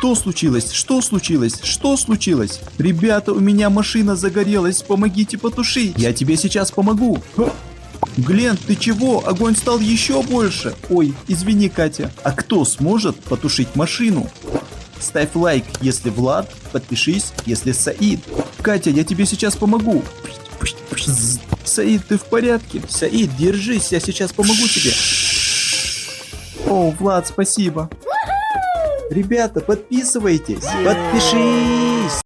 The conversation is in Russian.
Что случилось? Что случилось? Что случилось? Ребята, у меня машина загорелась, помогите потушить. Я тебе сейчас помогу. Глент, ты чего? Огонь стал еще больше. Ой, извини, Катя. А кто сможет потушить машину? Ставь лайк, если Влад, подпишись, если Саид. Катя, я тебе сейчас помогу. Саид, ты в порядке? Саид, держись, я сейчас помогу тебе. О, Влад, спасибо. Ребята, подписывайтесь, подпишись.